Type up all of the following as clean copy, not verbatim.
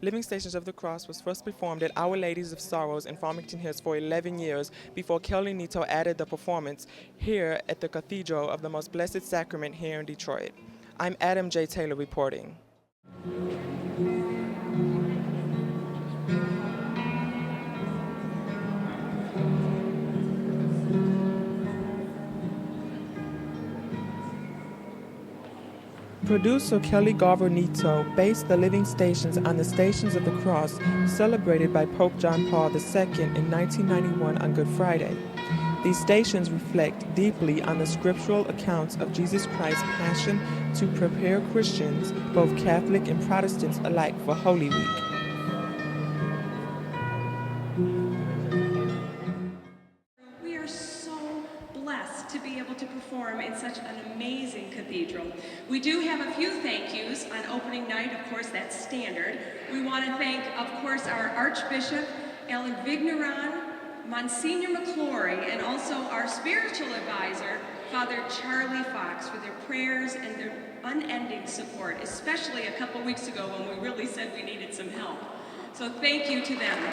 Living Stations of the Cross was first performed at Our Ladies of Sorrows in Farmington Hills for 11 years before Kelly Nito added the performance here at the Cathedral of the Most Blessed Sacrament here in Detroit. I'm Adam J. Taylor reporting. Producer Kelly Garver Nito based the Living Stations on the Stations of the Cross celebrated by Pope John Paul II in 1991 on Good Friday. These stations reflect deeply on the scriptural accounts of Jesus Christ's passion to prepare Christians, both Catholic and Protestants alike, for Holy Week. We are so blessed to be able to perform in such an amazing cathedral. We do have a few thank yous on opening night, of course, that's standard. We want to thank, of course, our Archbishop, Ellen Vigneron, Monsignor McClory, and also our spiritual advisor, Father Charlie Fox, for their prayers and their unending support, especially a couple weeks ago when we really said we needed some help. So thank you to them.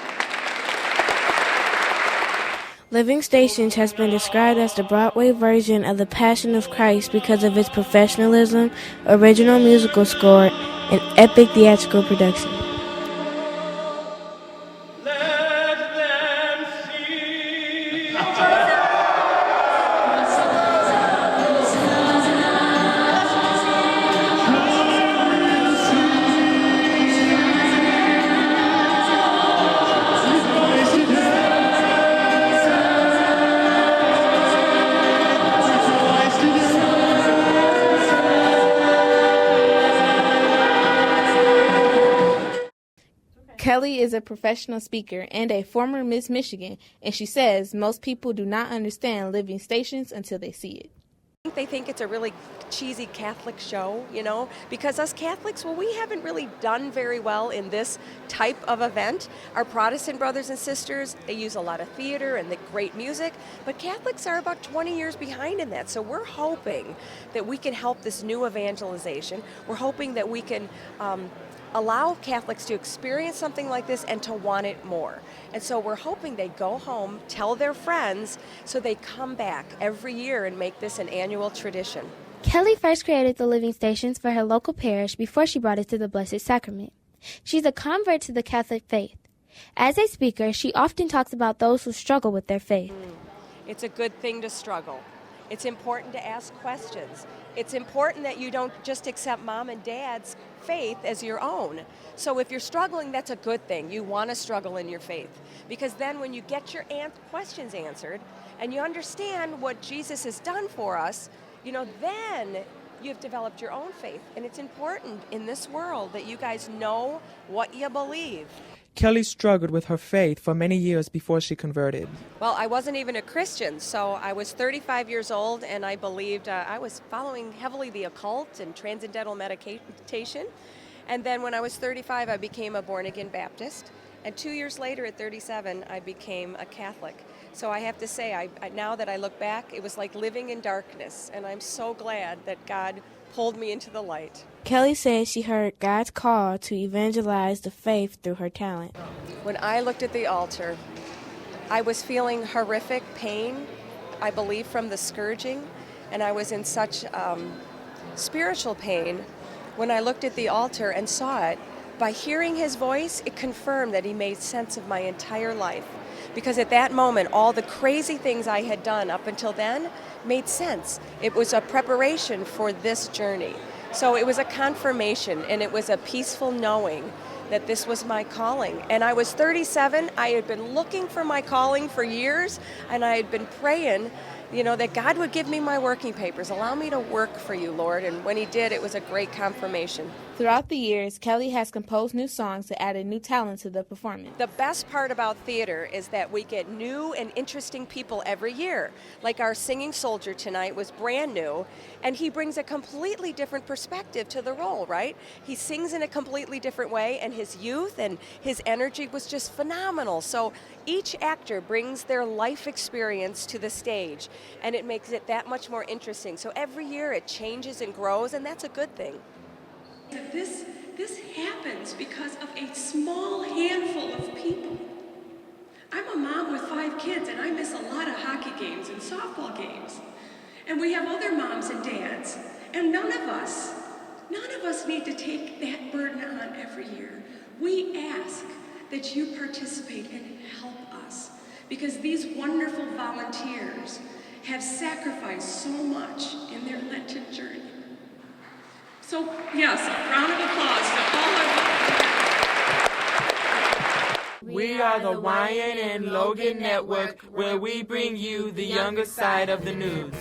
Living Stations has been described as the Broadway version of The Passion of Christ because of its professionalism, original musical score, and epic theatrical production. Kelly is a professional speaker and a former Miss Michigan, and she says most people do not understand Living Stations until they see it. They think it's a really cheesy Catholic show, because us Catholics, well, we haven't really done very well in this type of event. Our Protestant brothers and sisters, they use a lot of theater and the great music, but Catholics are about 20 years behind in that. So we're hoping that we can help this new evangelization. We're hoping that we can allow Catholics to experience something like this and to want it more. And so we're hoping they go home, tell their friends, so they come back every year and make this an annual tradition. Kelly first created the Living Stations for her local parish before she brought it to the Blessed Sacrament. She's a convert to the Catholic faith. As a speaker, she often talks about those who struggle with their faith. It's a good thing to struggle. It's important to ask questions. It's important that you don't just accept mom and dad's faith as your own. So if you're struggling, that's a good thing. You want to struggle in your faith. Because then when you get your questions answered and you understand what Jesus has done for us, then you've developed your own faith. And it's important in this world that you guys know what you believe. Kelly struggled with her faith for many years before she converted. Well, I wasn't even a Christian, so I was 35 years old, and I believed I was following heavily the occult and transcendental meditation. And then when I was 35, I became a born-again Baptist. And 2 years later, at 37, I became a Catholic. So I have to say, now that I look back, it was like living in darkness, and I'm so glad that God pulled me into the light. Kelly says she heard God's call to evangelize the faith through her talent. When I looked at the altar, I was feeling horrific pain, I believe from the scourging, and I was in such spiritual pain. When I looked at the altar and saw it, by hearing his voice, it confirmed that he made sense of my entire life. Because at that moment, all the crazy things I had done up until then made sense. It was a preparation for this journey. So it was a confirmation, and it was a peaceful knowing that this was my calling. And I was 37. I had been looking for my calling for years, and I had been praying, that God would give me my working papers. Allow me to work for you, Lord. And when he did, it was a great confirmation. Throughout the years, Kelly has composed new songs that added new talent to the performance. The best part about theater is that we get new and interesting people every year. Like our singing soldier tonight was brand new, and he brings a completely different perspective to the role, right? He sings in a completely different way, and his youth and his energy was just phenomenal. So each actor brings their life experience to the stage, and it makes it that much more interesting. So every year it changes and grows, and that's a good thing. This happens because of a small games and softball games. And we have other moms and dads, and none of us need to take that burden on every year. We ask that you participate and help us, because these wonderful volunteers have sacrificed so much in their Lenten journey. So, yes, a round of applause to all our... We are the YNN Logan Network, where we bring you the younger side of the news.